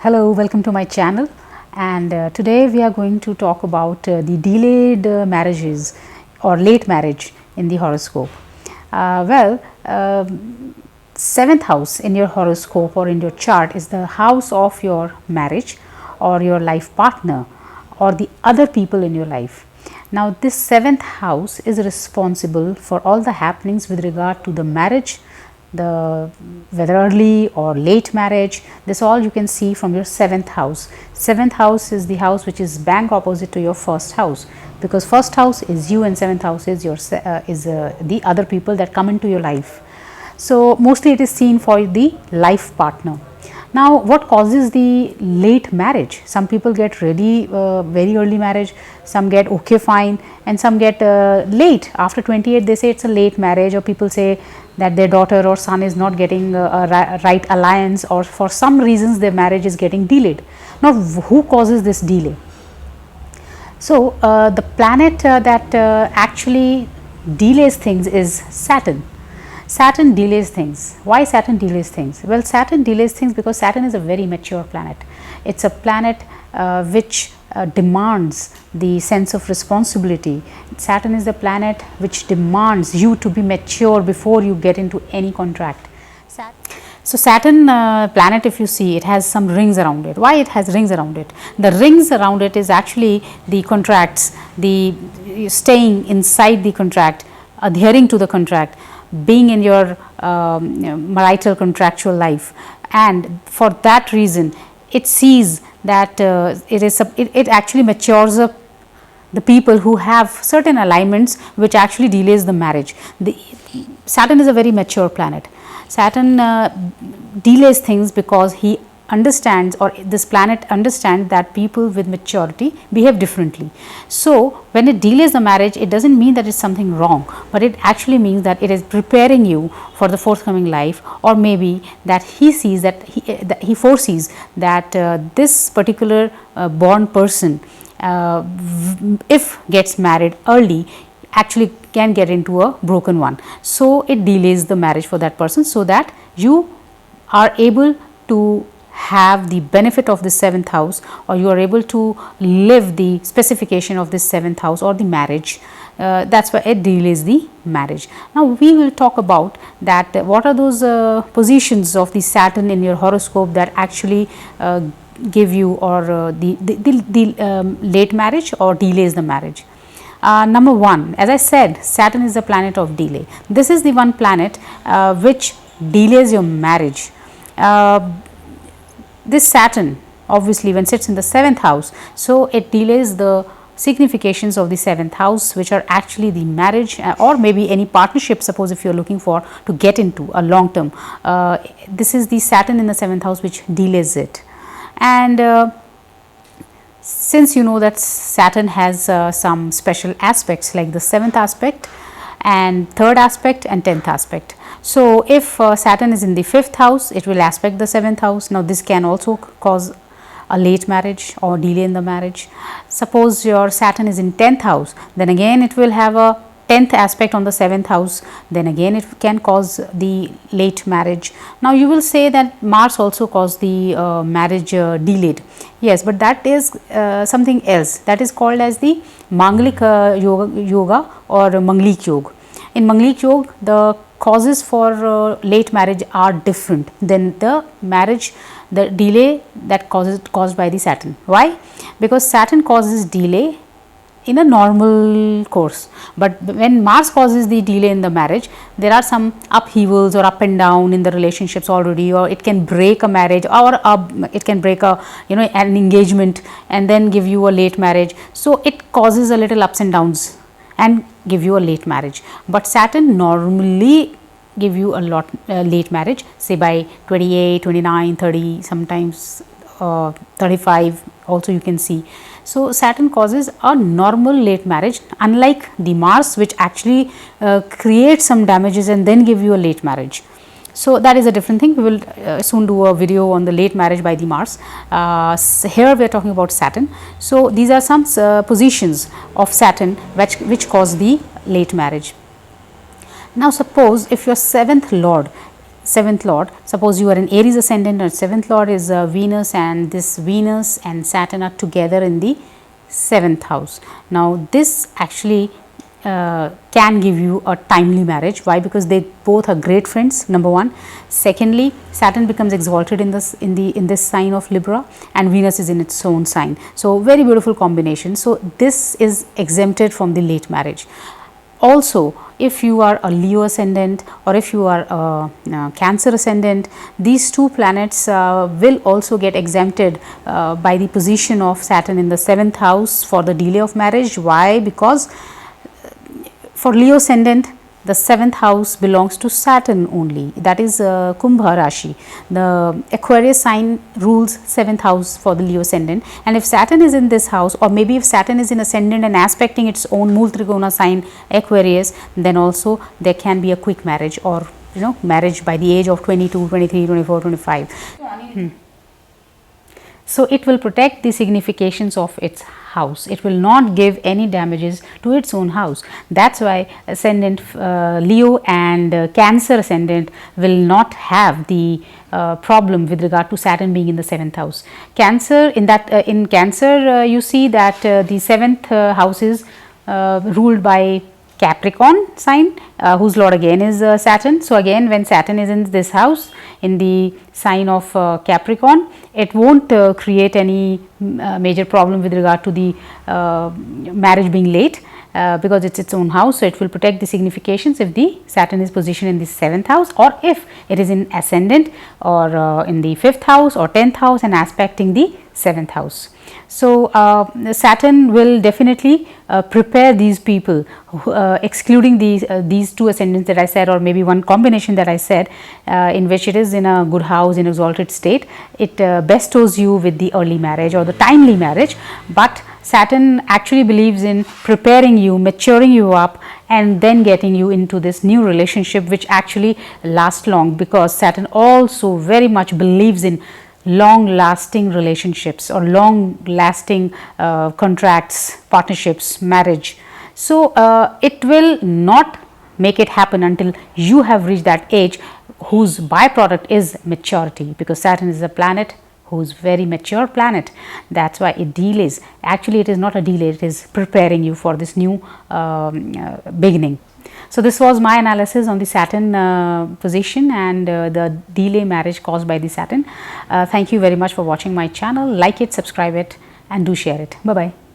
Hello, welcome to my channel, and today we are going to talk about the delayed marriages or late marriage in the horoscope. Well, 7th house in your horoscope or in your chart is the house of your marriage or your life partner or the other people in your life. Now, this 7th house is responsible for all the happenings with regard to the marriage, the whether early or late marriage. This all you can see from your 7th house. 7th house is the house which is bang opposite to your first house, because first house is you and 7th house is your the other people that come into your life. So mostly it is seen for the life partner. Now, what causes the late marriage? Some people get really very early marriage, some get okay fine, and some get late. After 28 they say it's a late marriage, or people say that their daughter or son is not getting a right alliance, or for some reasons their marriage is getting delayed. Now, who causes this delay? So the planet that actually delays things is Saturn. Saturn delays things. Why Saturn delays things? Well, Saturn delays things because Saturn is a very mature planet. It's a planet which demands the sense of responsibility. Saturn is the planet which demands you to be mature before you get into any contract. So Saturn planet, if you see, it has some rings around it. Why it has rings around it? The rings around it is actually the contracts, the staying inside the contract, adhering to the contract, being in your marital contractual life, and for that reason it sees that it actually matures up the people who have certain alignments which actually delays the marriage. Saturn is a very mature planet. Saturn delays things because he understands, or this planet understands, that people with maturity behave differently. So when it delays the marriage, it doesn't mean that it's something wrong, but it actually means that it is preparing you for the forthcoming life, or maybe that he sees that he foresees that this particular born person, if gets married early, actually can get into a broken one. So it delays the marriage for that person, so that you are able to have the benefit of the 7th house, or you are able to live the specification of this 7th house or the marriage. That's why it delays the marriage. Now we will talk about that what are those positions of the Saturn in your horoscope that actually give you or the late marriage or delays the marriage. Number one, as I said, Saturn is the planet of delay. This is the one planet which delays your marriage. This Saturn obviously when sits in the 7th house, so it delays the significations of the 7th house, which are actually the marriage or maybe any partnership. Suppose if you are looking for to get into a long term, this is the Saturn in the 7th house which delays it. And since you know that Saturn has some special aspects like the 7th aspect and 3rd aspect and 10th aspect. So if Saturn is in the 5th house, it will aspect the 7th house. Now this can also cause a late marriage or delay in the marriage. Suppose your Saturn is in 10th house, then again it will have a 10th aspect on the 7th house, then again it can cause the late marriage. Now you will say that Mars also caused the marriage delayed. Yes, but that is something else, that is called as the Manglik yoga or Manglik yoga. In Manglik yoga, the causes for late marriage are different than the marriage, the delay that caused by the Saturn. Why? Because Saturn causes delay in a normal course, but when Mars causes the delay in the marriage, there are some upheavals or up and down in the relationships already, or it can break a marriage, or it can break a an engagement and then give you a late marriage. So it causes a little ups and downs and give you a late marriage. But Saturn normally give you a lot late marriage, say by 28, 29, 30, sometimes 35 also you can see. So Saturn causes a normal late marriage, unlike the Mars, which actually creates some damages and then give you a late marriage. So that is a different thing. We will soon do a video on the late marriage by the Mars. Here we are talking about Saturn. So these are some positions of Saturn which cause the late marriage. Now suppose if your 7th lord 7th lord, suppose you are in Aries ascendant and 7th lord is Venus, and this Venus and Saturn are together in the 7th house. Now this actually can give you a timely marriage. Why? Because they both are great friends, number one. Secondly, Saturn becomes exalted in this sign of Libra, and Venus is in its own sign. So very beautiful combination. So this is exempted from the late marriage. Also, if you are a Leo ascendant or if you are a Cancer ascendant, these two planets will also get exempted by the position of Saturn in the 7th house for the delay of marriage. Why? Because for Leo ascendant, the 7th house belongs to Saturn only, that is Kumbha Rashi. The Aquarius sign rules 7th house for the Leo ascendant, and if Saturn is in this house, or maybe if Saturn is in ascendant and aspecting its own Mool Trigona sign Aquarius, then also there can be a quick marriage, or marriage by the age of 22, 23, 24, 25. So it will protect the significations of its house. It will not give any damages to its own house. That's why ascendant Leo and Cancer ascendant will not have the problem with regard to Saturn being in the 7th house. Cancer, in Cancer you see that the 7th house is ruled by Capricorn sign, whose lord again is Saturn. So again, when Saturn is in this house, in the sign of Capricorn, it won't create any major problem with regard to the marriage being late, because it's its own house. So it will protect the significations if the Saturn is positioned in the 7th house, or if it is in ascendant or in the 5th house or 10th house and aspecting the 7th house. So Saturn will definitely prepare these people, excluding these two ascendants that I said, or maybe one combination that I said, in which it is in a good house, in exalted state. It bestows you with the early marriage or the timely marriage, but Saturn actually believes in preparing you, maturing you up, and then getting you into this new relationship, which actually lasts long, because Saturn also very much believes in long lasting relationships or long lasting contracts, partnerships, marriage. So it will not make it happen until you have reached that age whose byproduct is maturity, because Saturn is a planet who's very mature planet. That's why it delays. Actually, it is not a delay, it is preparing you for this new beginning. So this was my analysis on the Saturn position and the delay marriage caused by the Saturn. Thank you very much for watching my channel. Like it, subscribe it, and do share it. Bye bye.